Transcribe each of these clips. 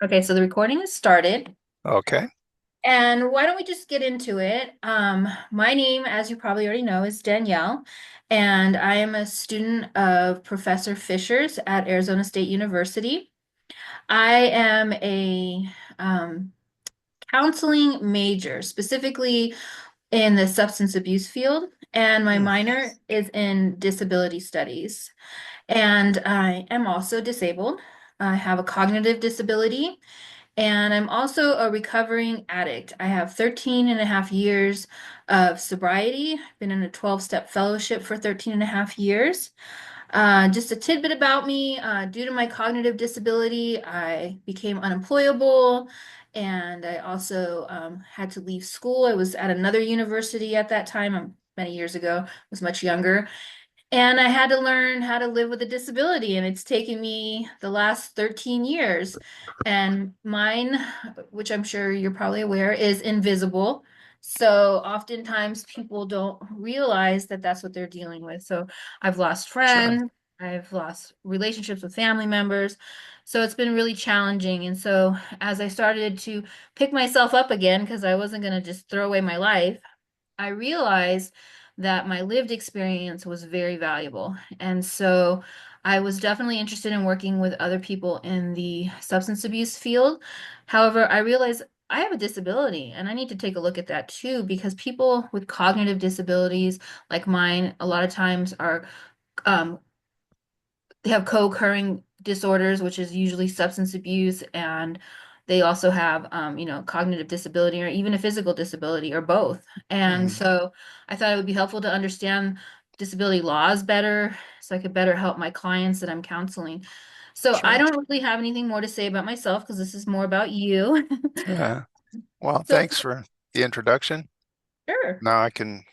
Okay, so the recording has started. Okay. And why don't we just get into it? My name, as you probably already know, is Danielle, and I am a student of Professor Fisher's at Arizona State University. I am a counseling major, specifically in the substance abuse field, and my Hmm. minor is in disability studies. And I am also disabled. I have a cognitive disability. And I'm also a recovering addict. I have 13 and a half years of sobriety, been in a 12-step fellowship for 13 and a half years. Just a tidbit about me, due to my cognitive disability, I became unemployable and I also had to leave school. I was at another university at that time, many years ago, was much younger. And I had to learn how to live with a disability, and it's taken me the last 13 years. And mine, which I'm sure you're probably aware, is invisible. So oftentimes people don't realize that that's what they're dealing with. So I've lost Sure. friends, I've lost relationships with family members. So it's been really challenging. And so as I started to pick myself up again, because I wasn't going to just throw away my life, I realized that my lived experience was very valuable. And so I was definitely interested in working with other people in the substance abuse field. However, I realized I have a disability and I need to take a look at that too, because people with cognitive disabilities like mine, a lot of times are um, they have co-occurring disorders, which is usually substance abuse, and they also have, cognitive disability or even a physical disability or both. And Hmm. so I thought it would be helpful to understand disability laws better so I could better help my clients that I'm counseling. So I Sure. don't really have anything more to say about myself because this is more about you. Yeah. Well, So, thanks for the introduction. sure. Now I can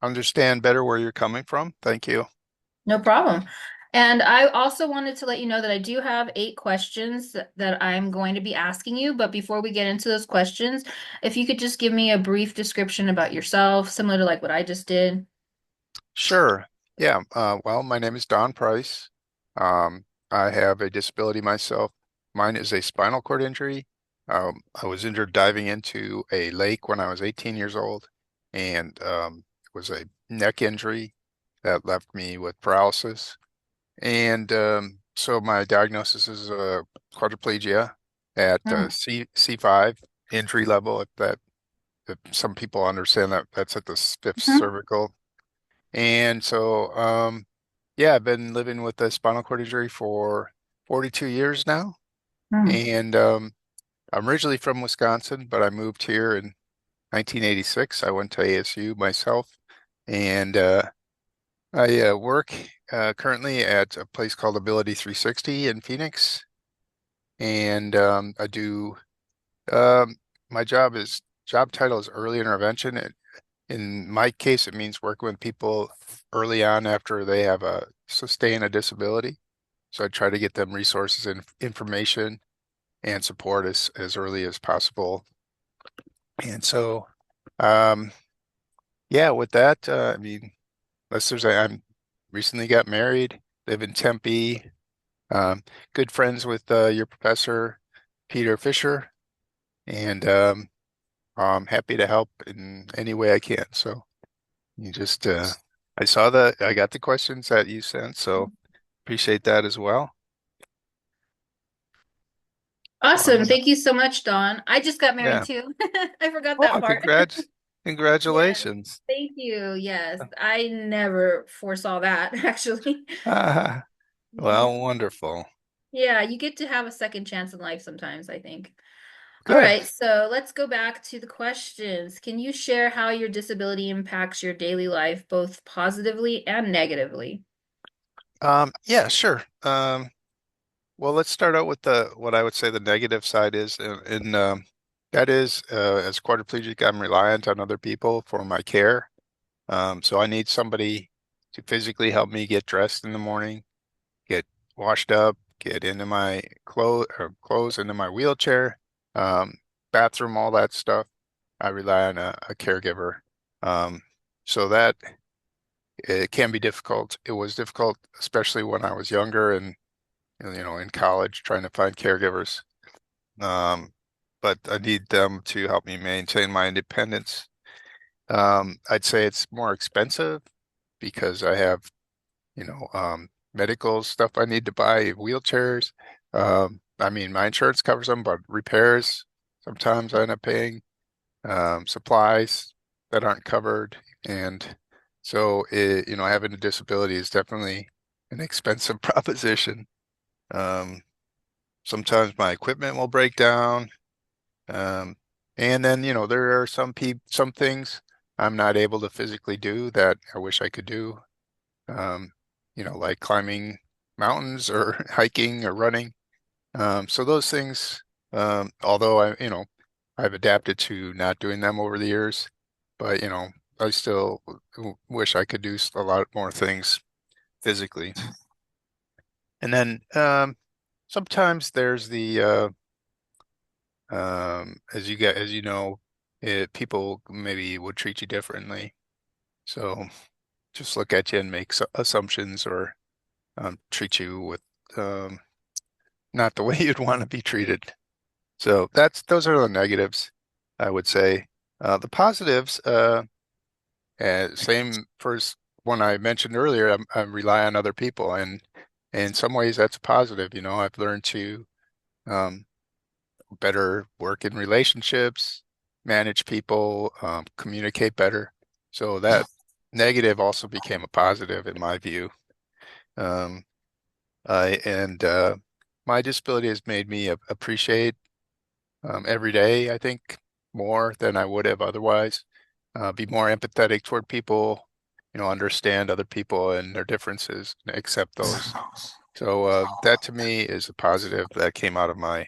understand better where you're coming from. Thank you. No problem. And I also wanted to let you know that I do have 8 questions that I'm going to be asking you. But before we get into those questions, if you could just give me a brief description about yourself, similar to like what I just did. Sure. Yeah. Well, my name is Don Price. I have a disability myself. Mine is a spinal cord injury. I was injured diving into a lake when I was 18 years old, and it was a neck injury that left me with paralysis. And so my diagnosis is quadriplegia at Hmm. C5 injury level. If some people understand that that's at the fifth Hmm. cervical. And so, yeah, I've been living with a spinal cord injury for 42 years now. Hmm. And I'm originally from Wisconsin, but I moved here in 1986. I went to ASU myself, and I work currently at a place called Ability 360 in Phoenix, and I do um, my job title is early intervention. In my case, it means working with people early on after they have sustained a disability. So I try to get them resources and information and support as early as possible. And so, um, yeah, with that, I mean, I'm recently got married, live in Tempe. Um, Good friends with your professor, Peter Fisher, and I'm happy to help in any way I can. So you just, I got the questions that you sent, so appreciate that as well. So I'm Awesome. gonna, Thank you so much, Dawn. I just got married yeah. too. I forgot that Oh, part. Yes. congratulations. Thank you. Yes. I never foresaw that, actually. Ah, well, wonderful. Yeah, you get to have a second chance in life sometimes, I think. All Good. right, so let's go back to the questions. Can you share how your disability impacts your daily life, both positively and negatively? Yeah, sure. Well, let's start out with the what I would say the negative side is, and that is, as quadriplegic, I'm reliant on other people for my care. So I need somebody to physically help me get dressed in the morning, get washed up, get into my clothes into my wheelchair, um, bathroom, all that stuff. I rely on a caregiver. Um, so that it can be difficult. It was difficult, especially when I was younger and in college, trying to find caregivers. but I need them to help me maintain my independence. I'd say it's more expensive because I have, medical stuff I need to buy, wheelchairs. I mean, my insurance covers them, but repairs sometimes I end up paying, supplies that aren't covered. And so having a disability is definitely an expensive proposition. Um, Sometimes my equipment will break down. Um, and then, there are some things I'm not able to physically do that I wish I could do. Um, like climbing mountains or hiking or running. So those things, although I've adapted to not doing them over the years, but I still wish I could do a lot more things physically. And then sometimes there's as you know, people maybe would treat you differently. So just look at you and make assumptions or treat you with um, not the way you'd want to be treated. So those are the negatives, I would say. The positives, same first one I mentioned earlier, I rely on other people, and in some ways that's a positive. I've learned to um, better work in relationships, manage people, communicate better. So that negative also became a positive in my view. Um, and My disability has made me appreciate every day, I think, more than I would have otherwise. Be more empathetic toward people, understand other people and their differences, and accept those. So that to me is a positive that came out of my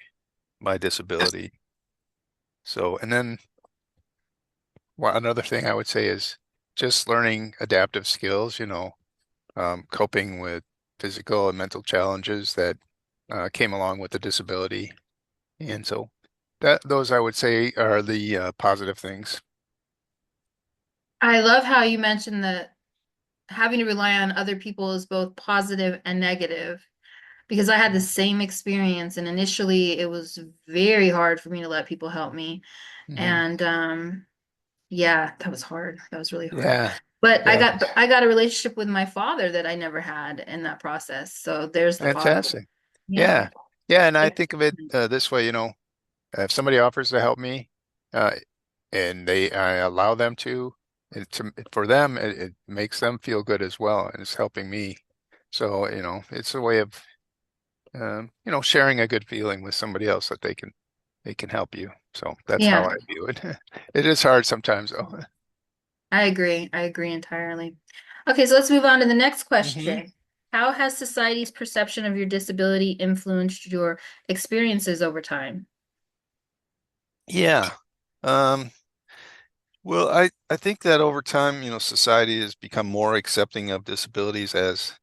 disability. So, and then another thing I would say is just learning adaptive skills, coping with physical and mental challenges that came along with the disability. And so those I would say are the positive things. I love how you mentioned that having to rely on other people is both positive and negative because I had the same experience, and initially it was very hard for me to let people help me. Hmm. And yeah, that was hard. That was really hard. Yeah, But yeah, I got a relationship with my father that I never had in that process. So there's the positive. fantastic. Yeah. Yeah, yeah, and I think of it this way, if somebody offers to help me, uh, and I allow them to, for them, it makes them feel good as well, and it's helping me. So, it's a way of, sharing a good feeling with somebody else that they can help you. So that's how Yeah, I view it. It is hard sometimes, though. I agree. I agree entirely. Okay, so let's move on to the next Hmm. question. How has society's perception of your disability influenced your experiences over time? Yeah. Um, well, I think that over time, society has become more accepting of disabilities as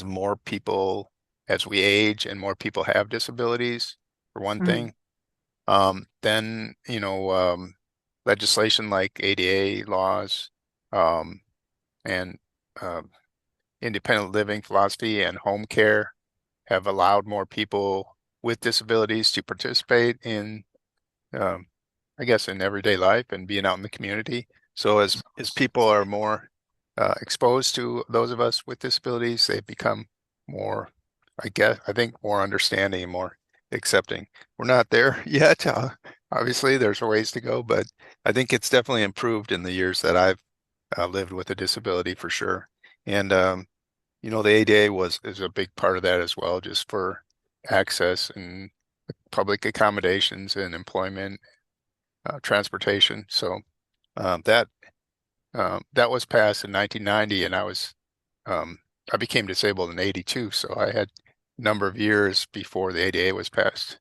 more people, as we age and more people have disabilities, for one Mm, thing. Then, legislation like ADA laws, um, and uh, independent living philosophy and home care have allowed more people with disabilities to participate in, um, I guess, in everyday life and being out in the community. So as people are more exposed to those of us with disabilities, they become more, I think, more understanding and more accepting. We're not there yet. Obviously, there's a ways to go, but I think it's definitely improved in the years that I've lived with a disability for sure. And the ADA is a big part of that as well, just for access and public accommodations and employment, transportation. So that that was passed in 1990, and um, I became disabled in 82, so I had a number of years before the ADA was passed.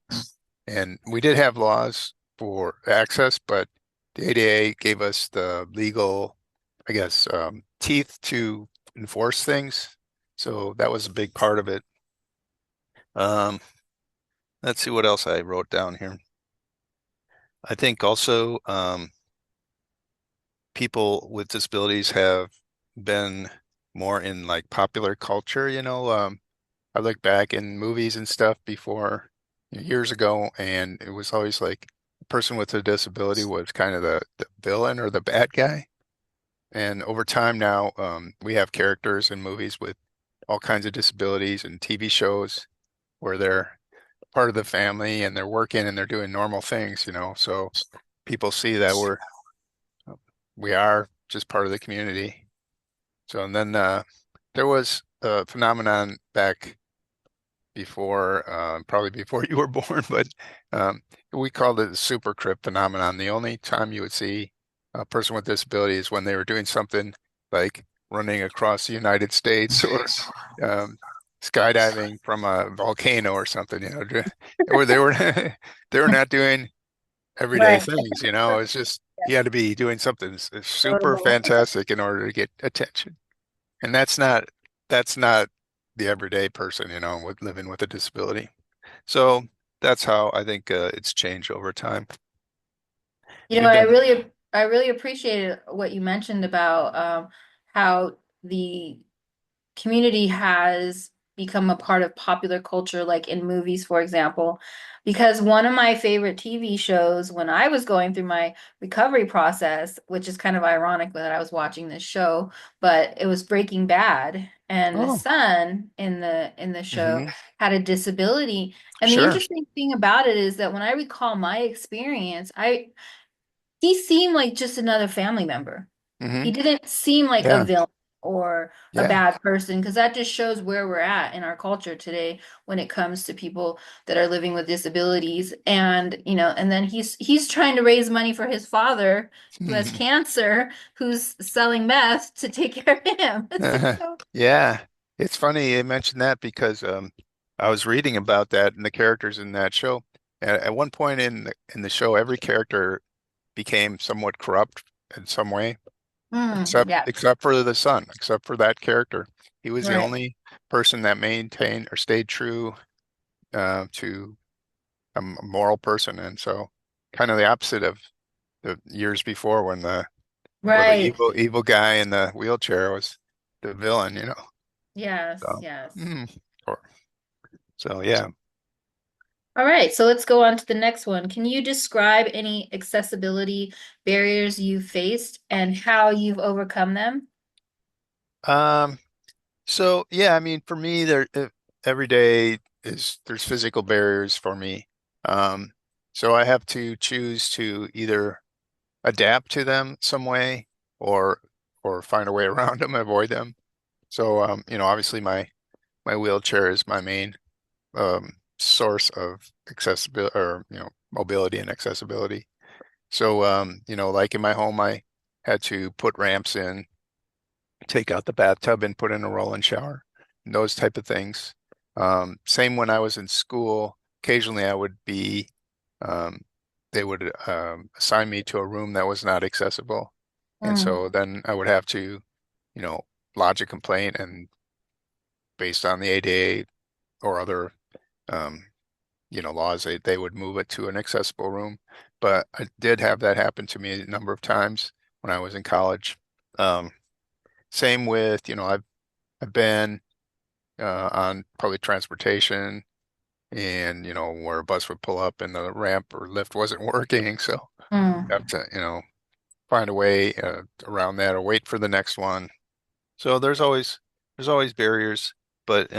And we did have laws for access, but the ADA gave us the legal, I guess, teeth to enforce things. So that was a big part of it. Um, let's see what else I wrote down here. I think also people with disabilities have been more in like popular culture, I look back in movies and stuff before. years ago, and it was always like the person with a disability was kind of the villain or the bad guy. And over time now, we have characters in movies with all kinds of disabilities and TV shows where they're part of the family and they're working and they're doing normal things, So people see that we are just part of the community. So and then there was a phenomenon back before, probably before you were born, but um, we called it the super crip phenomenon. The only time you would see a person with disability is when they were doing something like running across the United States or um, skydiving from a volcano or something, or they were they were not doing everyday Right. things, It's just you had to be doing something super Notable. fantastic in order to get attention. And that's not the everyday person, with living with a disability. So that's how I think it's changed over time. You know, You've been, I really appreciated what you mentioned about how the community has become a part of popular culture, like in movies, for example. Because one of my favorite TV shows when I was going through my recovery process, which is kind of ironic that I was watching this show, but it was Breaking Bad, and the oh, son in the show hmm had a disability. And the sure. interesting thing about it is that when I recall my experience, I he seemed like just another family member. hmm He didn't seem like a Yeah, villain or a yeah. bad person because that just shows where we're at in our culture today when it comes to people that are living with disabilities. And, and then he's trying to raise money for his father who has cancer, who's selling meth to take care of him. So, Yeah. It's funny you mentioned that because I was reading about that and the characters in that show. At one point in the show, every character became somewhat corrupt in some way. except yeah, except for the son, except for that character. He was the right, only person that maintained or stayed true to a moral person, and so kind of the opposite of the years before when the right. evil guy in the wheelchair was the villain. Yes, So, yes. mm, or- so yeah. All right, so let's go on to the next one. Can you describe any accessibility barriers you faced and how you've overcome them? Um, so yeah, I mean, for me, every day there's physical barriers for me. Um, so I have to choose to either adapt to them some way or find a way around them, avoid them. So obviously my wheelchair is my main source of accessibility or mobility and accessibility. So like in my home I had to put ramps in, take out the bathtub and put in a roll-in shower, and those type of things. Same when I was in school, occasionally I would be they would assign me to a room that was not accessible. And Mm, so then I would have to, you know, lodge a complaint and based on the ADA or other, um, laws, they would move it to an accessible room. But I did have that happen to me a number of times when I was in college. Um, Same with, I've been on public transportation and, where a bus would pull up and the ramp or lift wasn't working. So you have mm. to, find a way around that or wait for the next one. So there's always barriers, but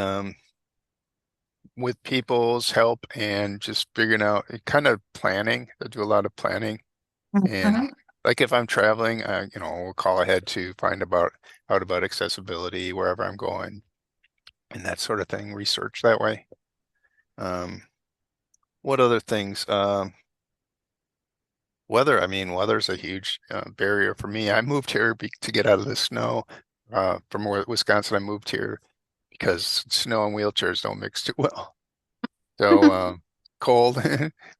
with people's help and just figuring out kind of planning, I do a lot of planning. And Mhm. like if I'm traveling, we'll call ahead to find out about accessibility wherever I'm going and that sort of thing, research that way. Um, what other things? Weather, I mean, weather's a huge barrier for me. I moved here to get out of the snow. From Wisconsin, I moved here because snow and wheelchairs don't mix too well. So cold,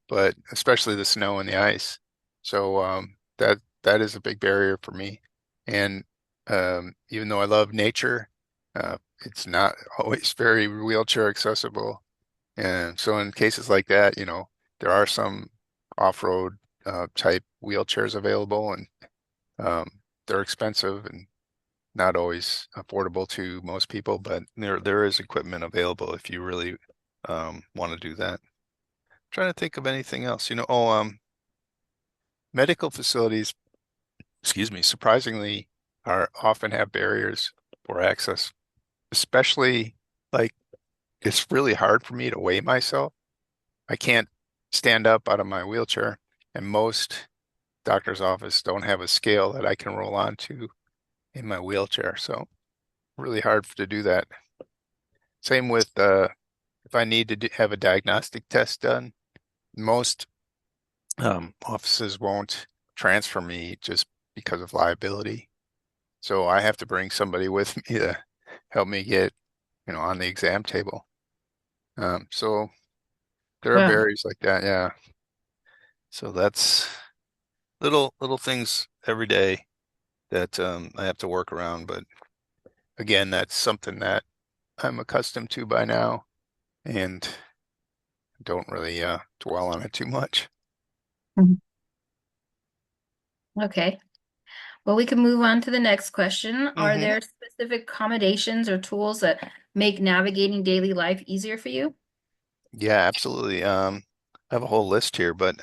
but especially the snow and the ice. So that is a big barrier for me. And even though I love nature, it's not always very wheelchair accessible. And so in cases like that, there are some off-road type wheelchairs available, and they're expensive and not always affordable to most people, but there is equipment available if you really want to do that. trying to think of anything else. Medical facilities, excuse me, surprisingly are often have barriers for access, especially like it's really hard for me to weigh myself. I can't stand up out of my wheelchair, and most doctor's office don't have a scale that I can roll onto in my wheelchair. So really hard to do that. Same with if I need to have a diagnostic test done, most offices won't transfer me just because of liability. So I have to bring somebody with me to help me get, on the exam table. So there are Wow. barriers like that, yeah. So that's little things every day that I have to work around. But again, that's something that I'm accustomed to by now and don't really dwell on it too much. Mhm. Okay. Well, we can move on to the next question. Are Hmm. there specific accommodations or tools that make navigating daily life easier for you? Yeah, absolutely. I have a whole list here, but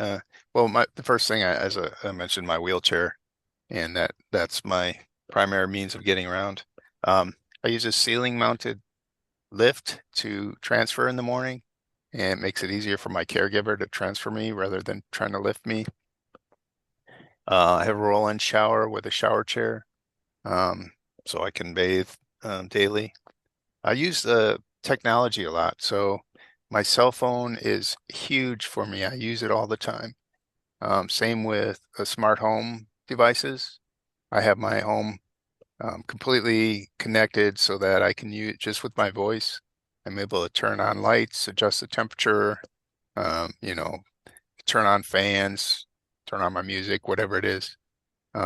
well, the first thing I mentioned, my wheelchair, and that's my primary means of getting around. Um, I use a ceiling mounted lift to transfer in the morning, and it makes it easier for my caregiver to transfer me rather than trying to lift me. I have a roll-in shower with a shower chair, um, so I can bathe daily. I use the technology a lot, so my cell phone is huge for me. I use it all the time. Same with smart home devices. I have my home completely connected so that I can use just with my voice. I'm able to turn on lights, adjust the temperature, um, you know, turn on fans, turn on my music, whatever it is,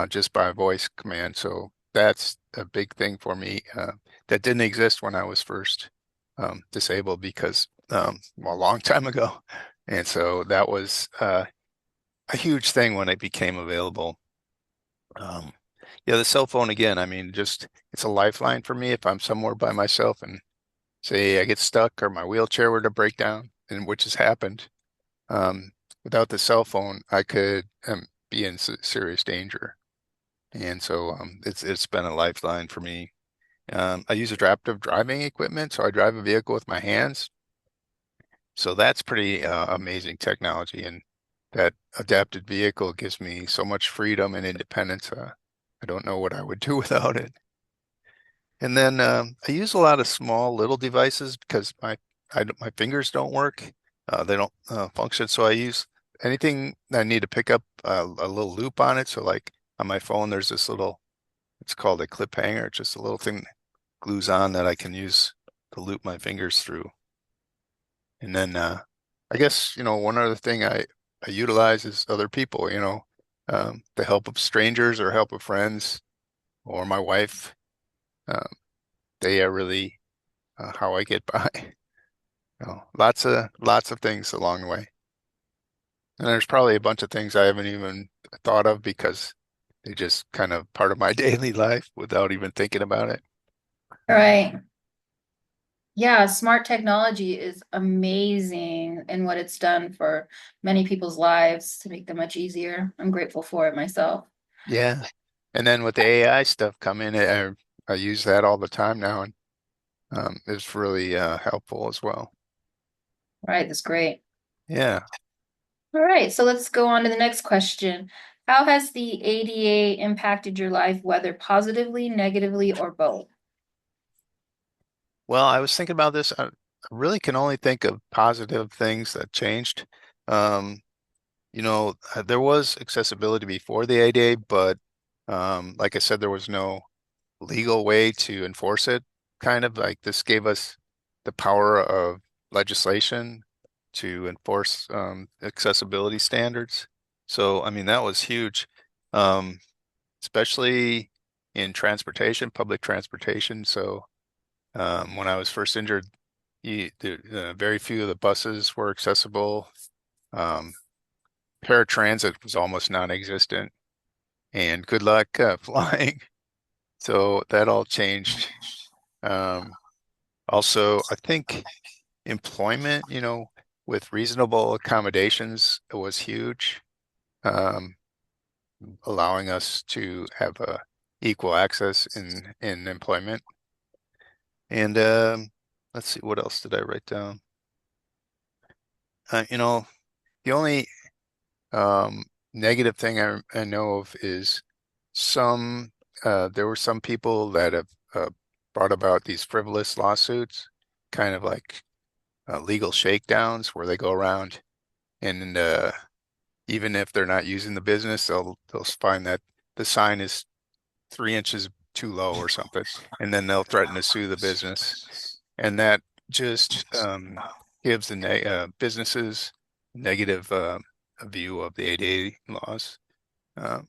just by voice command. So that's a big thing for me that didn't exist when I was first disabled because, well, a long time ago. And so that was a huge thing when it became available. Um, yeah, the cell phone again, I mean, just it's a lifeline for me if I'm somewhere by myself and say I get stuck or my wheelchair were to break down, and which has happened. Um, Without the cell phone, I could be in serious danger. And so it's been a lifeline for me. I use adaptive driving equipment, so I drive a vehicle with my hands. So that's pretty amazing technology, and that adapted vehicle gives me so much freedom and independence. I don't know what I would do without it. And then I use a lot of small little devices because my fingers don't work. They don't function. So I use anything that I need to pick up a little loop on it. So like on my phone, there's this little, it's called a clip hanger. It's just a little thing that glues on that I can use to loop my fingers through. And then I guess, one other thing I utilize is other people, the help of strangers or help of friends or my wife. Um, they are really how I get by. Lots of things along the way. And there's probably a bunch of things I haven't even thought of because they just kind of part of my daily life without even thinking about it. All right. Yeah, smart technology is amazing in what it's done for many people's lives to make them much easier. I'm grateful for it myself. Yeah. And then with the AI stuff coming, I use that all the time now, and it's really helpful as well. All right, that's great. Yeah. All right, so let's go on to the next question. How has the ADA impacted your life, whether positively, negatively, or both? Well, I was thinking about this. I really can only think of positive things that changed. Um, there was accessibility before the ADA, but like I said, there was no legal way to enforce it. Kind of like this gave us the power of legislation to enforce accessibility standards. So, I mean, that was huge, um, especially in transportation, public transportation. So, when I was first injured, very few of the buses were accessible. Um, Paratransit was almost non-existent, and good luck flying. So that all changed. Um, Also, I think employment, with reasonable accommodations was huge, um, allowing us to have equal access in employment. And let's see, what else did I write down? You know, the only negative thing I know of is some there were some people that have brought about these frivolous lawsuits, kind of like legal shakedowns, where they go around and even if they're not using the business, they'll find that the sign is 3 inches too low or something, and then they'll threaten to sue the business, and that just gives the businesses negative view of the ADA laws. Um,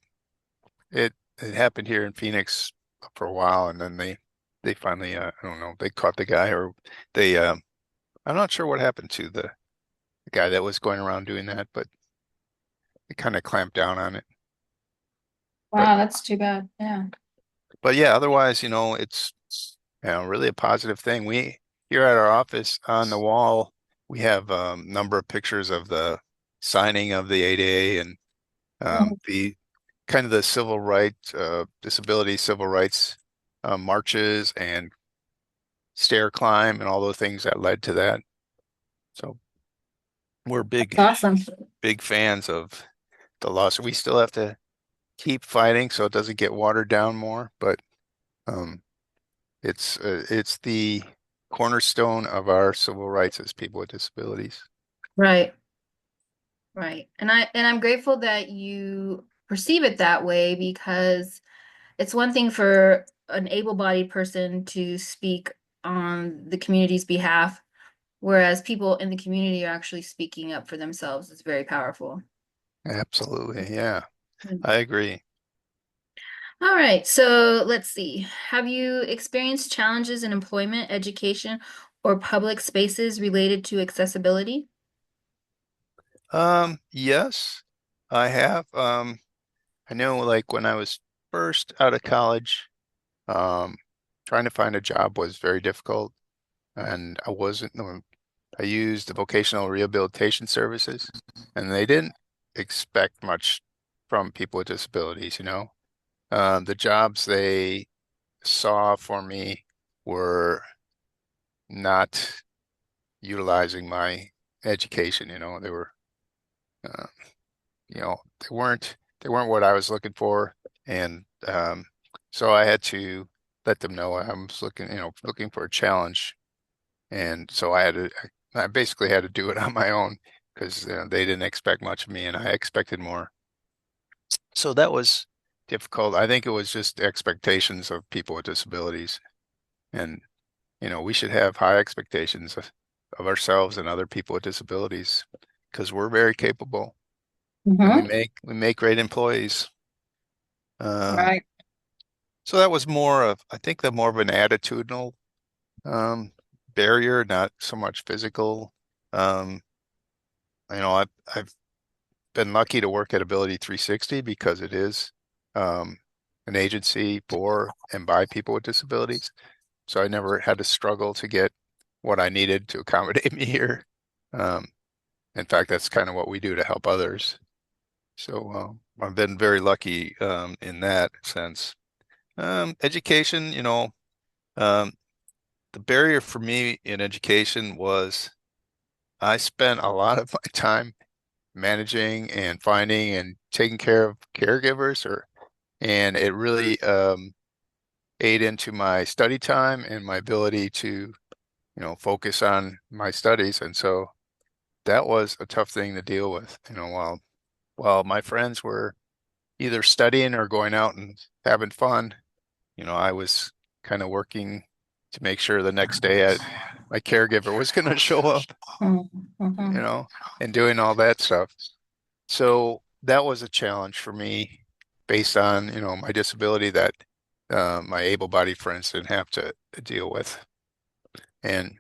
it happened here in Phoenix for a while, and then they finally I don't know, they caught the guy, or they I'm not sure what happened to the guy that was going around doing that, but they kind of clamped down on it. But Wow, that's too bad. Yeah. yeah, otherwise, it's really a positive thing. We here at our office on the wall, we have a number of pictures of the signing of the ADA and Mhm. the kind of the civil rights, disability civil rights marches and stair climb and all the things that led to that. So we're Awesome. big fans of the lawsuit. We still have to keep fighting so it doesn't get watered down more, but um, it's the cornerstone of our civil rights as people with disabilities. Right. Right. And I'm grateful that you perceive it that way because it's one thing for an able-bodied person to speak on the community's behalf, whereas people in the community are actually speaking up for themselves. It's very powerful. Absolutely, yeah, Mm. I agree. All right, so let's see. Have you experienced challenges in employment, education, or public spaces related to accessibility? Yes, I have. I know, like when I was first out of college, um, trying to find a job was very difficult, and I wasn't. I used the vocational rehabilitation services, and they didn't expect much from people with disabilities, the jobs they saw for me were not utilizing my education, they were, uh, they weren't what I was looking for. And so I had to let them know I was looking for a challenge. And so I basically had to do it on my own because they didn't expect much of me and I expected more. So that was difficult. I think it was just expectations of people with disabilities. And, we should have high expectations of ourselves and other people with disabilities because we're very capable and we Mm-hmm. make great employees. Um, Right. so that was I think the more of an attitudinal um, barrier, not so much physical. Um, I've been lucky to work at Ability 360 because it is um, an agency for and by people with disabilities. So I never had to struggle to get what I needed to accommodate me here. Um, in fact, that's kind of what we do to help others. So I've been very lucky in that sense. Education, um, the barrier for me in education was I spent a lot of my time managing and finding and taking care of caregivers, and it really ate into my study time and my ability to, focus on my studies. And so that was a tough thing to deal with, while my friends were either studying or going out and having fun. I was kind of working to make sure the next day my caregiver was going to show up, you Mm-hmm. know, and doing all that stuff. So that was a challenge for me based on, my disability that my able-bodied friends didn't have to deal with. And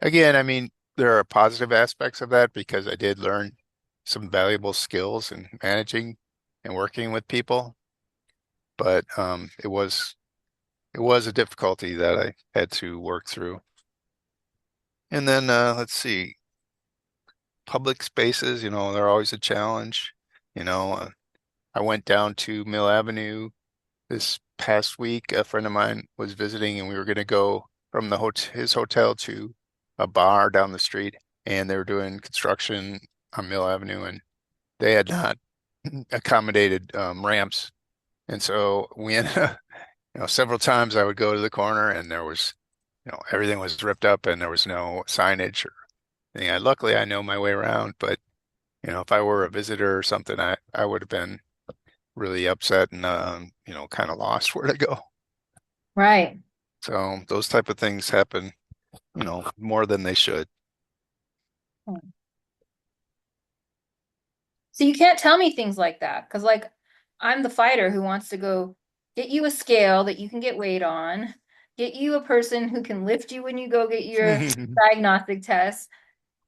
again, I mean, there are positive aspects of that because I did learn some valuable skills in managing and working with people, but it was a difficulty that I had to work through. And then let's see. public spaces, they're always a challenge. You know, uh, I went down to Mill Avenue this past week. A friend of mine was visiting, and we were going to go from his hotel to a bar down the street, and they were doing construction on Mill Avenue, and they had not accommodated ramps. And so we ended up, several times I would go to the corner, and there was, everything was ripped up, and there was no signage or anything. Luckily, I know my way around, but if I were a visitor or something, I would have been really upset and kind of lost where to go. Right. So those type of things happen, more than they should. So you can't tell me things like that because, like, I'm the fighter who wants to go get you a scale that you can get weight on, get you a person who can lift you when you go get your diagnostic test,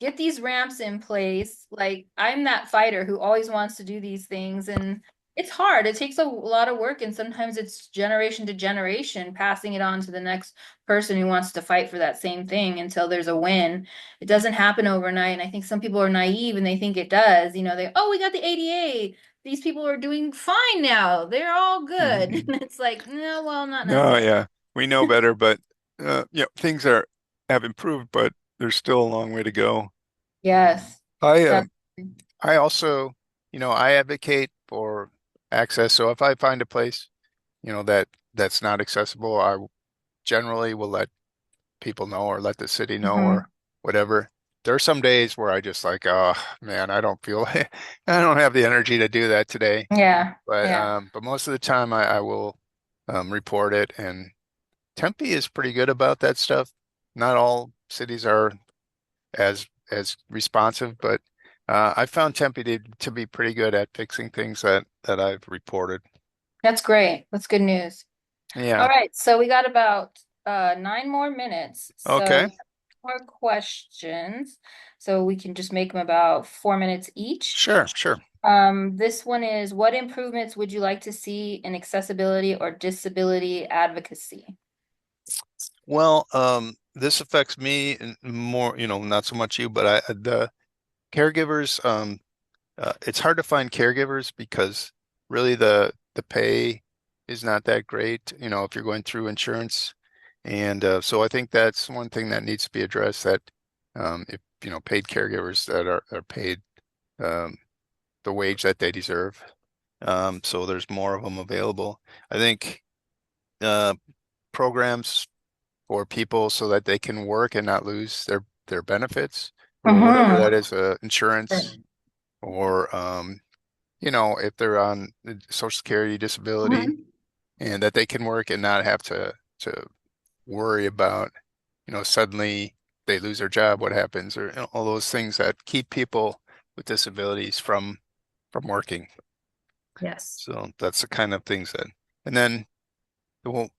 get these ramps in place. Like, I'm that fighter who always wants to do these things, and it's hard. It takes a lot of work, and sometimes it's generation to generation, passing it on to the next person who wants to fight for that same thing until there's a win. It doesn't happen overnight, and I think some people are naive and they think it does. Oh, we got the ADA. These people are doing fine now. They're all good. And it's like, no, well, not No, necessarily. yeah, we know better, but things have improved, but there's still a long way to go. Yes. I That's I also, I advocate for access. So if I find a place, that's not accessible, I generally will let people know or let the city know or Mhm. whatever. There are some days where I just like, oh man, I don't feel I don't have the energy to do that today. Yeah. But Yeah. most of the time I will report it, and Tempe is pretty good about that stuff. Not all cities are as responsive, but I found Tempe to be pretty good at fixing things that I've reported. That's great. That's good news. All Yeah. right, so we got about 9 more minutes. Okay. So more questions. So we can just make them about 4 minutes each. Sure, sure. This one is, what improvements would you like to see in accessibility or disability advocacy? Well, this affects me and more, not so much you, but the caregivers, it's hard to find caregivers because really the pay is not that great, if you're going through insurance. And so I think that's one thing that needs to be addressed, that if, paid caregivers that are paid um, the wage that they deserve. So there's more of them available. I think uh, programs for people so that they can work and not lose their benefits, whatever that Mm-hmm. is, insurance, or if they're on Social Security disability, Mhm. and that they can work and not have to worry about, suddenly they lose their job, what happens, or all those things that keep people with disabilities from working. Yes. So that's the kind of things that, and then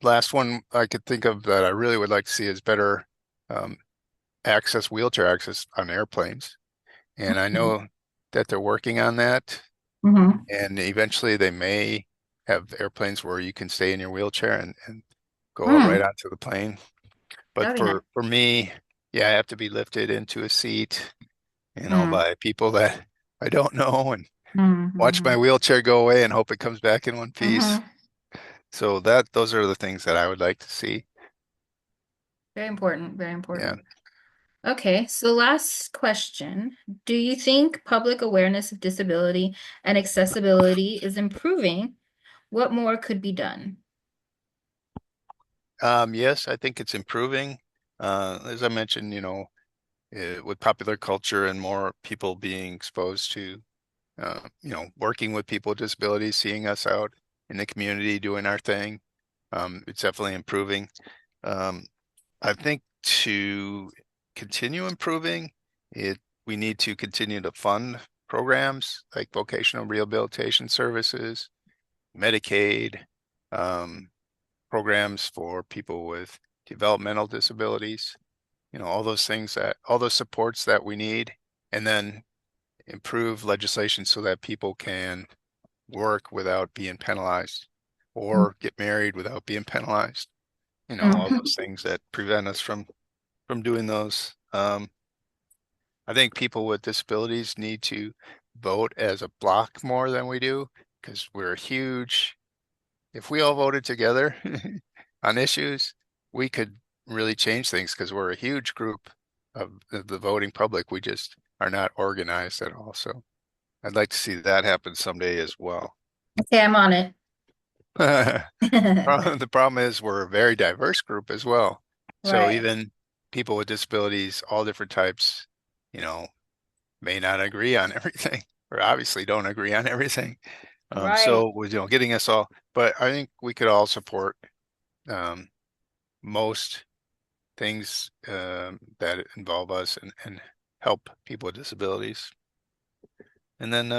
last one I could think of that I really would like to see is better um, wheelchair access on airplanes. And I know that they're working on that, Mm-hmm. and eventually they may have airplanes where you can stay in your wheelchair and go right Mm, onto the plane. But that'd be nice. for me, yeah, I have to be lifted into a seat, Mm, by people that I don't know, and watch my mm-hmm. wheelchair go away and hope it comes back in one piece. Mm-hmm. So those are the things that I would like to see. Very important. Very Yeah. important. Okay, so last question. Do you think public awareness of disability and accessibility is improving? What more could be done? Yes, I think it's improving. As I mentioned, with popular culture and more people being exposed to, working with people with disabilities, seeing us out in the community doing our thing, it's definitely improving. Um, I think to continue improving it, we need to continue to fund programs like vocational rehabilitation services, Medicaid, um, programs for people with developmental disabilities, all those supports that we need, and then improve legislation so that people can work without being penalized or get married without being penalized. All Mhm. those things that prevent us from doing those. I think people with disabilities need to vote as a block more than we do because we're huge. If we all voted together on issues, we could really change things because we're a huge group of the voting public. We just are not organized at all. So I'd like to see that happen someday as well. Okay, I'm on it. The problem is we're a very diverse group as well. So Right, even people with disabilities, all different types, you know, may not agree on everything, or obviously don't agree on everything. right. So with, getting us all, but I think we could all support um, most things that involve us and help people with disabilities. And then,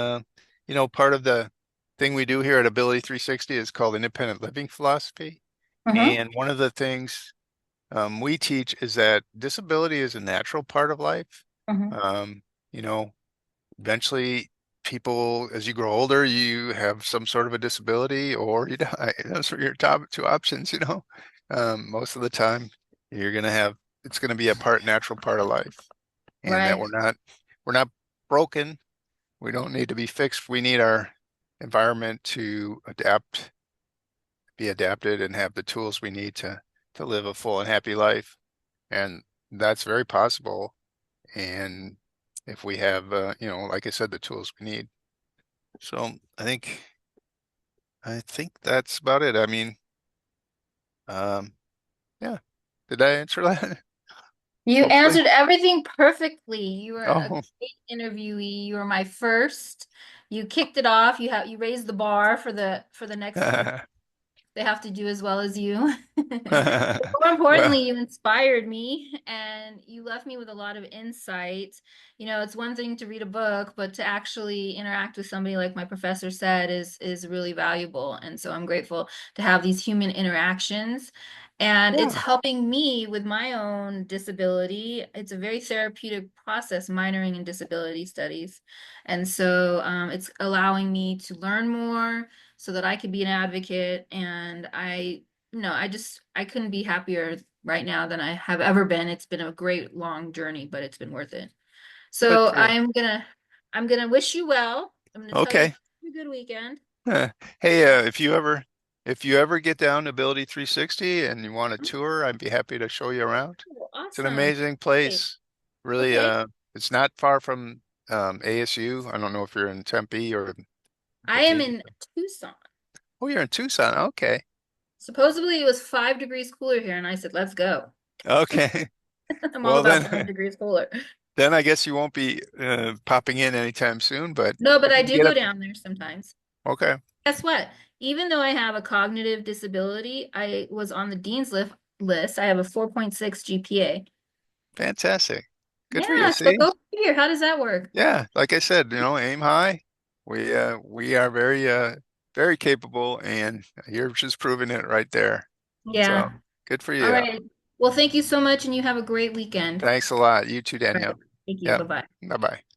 part of the thing we do here at Ability 360 is called independent living philosophy. Mm-hmm. And one of the things we teach is that disability is a natural part of life. Mm-hmm. Um, you know, Eventually people, as you grow older, you have some sort of a disability or you die. Those are your top two options. Most of the time you're gonna have it's gonna be a natural part of life. And that Right. we're not broken. We don't need to be fixed. We need our environment to be adapted and have the tools we need to live a full and happy life. And that's very possible. And if we have, like I said, the tools we need. So I think that's about it. I mean, um, yeah. Did I answer that? You Hopefully. answered everything perfectly. You were a Oh, great interviewee. You were my first. You kicked it off. You raised the bar for the next group. They have to do as well as you. But more well, importantly, you inspired me and you left me with a lot of insight. It's one thing to read a book, but to actually interact with somebody like my professor said is really valuable. And so I'm grateful to have these human interactions. And it's yeah, helping me with my own disability. It's a very therapeutic process, minoring in disability studies. And so it's allowing me to learn more so that I could be an advocate. And I couldn't be happier right now than I have ever been. It's been a great long journey, but it's been worth it. good So for you. I'm gonna wish you well. I'm gonna tell you have Okay. a good weekend. Hey, if you ever get down to Ability 360 and you want a tour, I'd be happy to show you around. Oh, It's an awesome. amazing Great. place. Really, Okay. it's not far from ASU. I don't know if you're in Tempe or I what am the. in Tucson. Oh, you're in Tucson. Okay. Supposedly it was 5 degrees cooler here, and I said, let's go. Okay. I'm all Well about then, 5 degrees cooler. then I guess you won't be popping in anytime soon, but No, but if I you can do get go up, down there sometimes. okay. Guess what? Even though I have a cognitive disability, I was on the dean's list. I have a 4.6 GPA. Fantastic. Good for you. Yeah, so See? go figure. How does that work? Yeah, like I said, aim high. We are very capable and you're just proving it right there. So Yeah. good for All you. right. Well, thank you so much, and you have a great weekend. Thanks a lot. You too, All right. Danielle. Thank you. Yeah. Bye-bye. Bye-bye.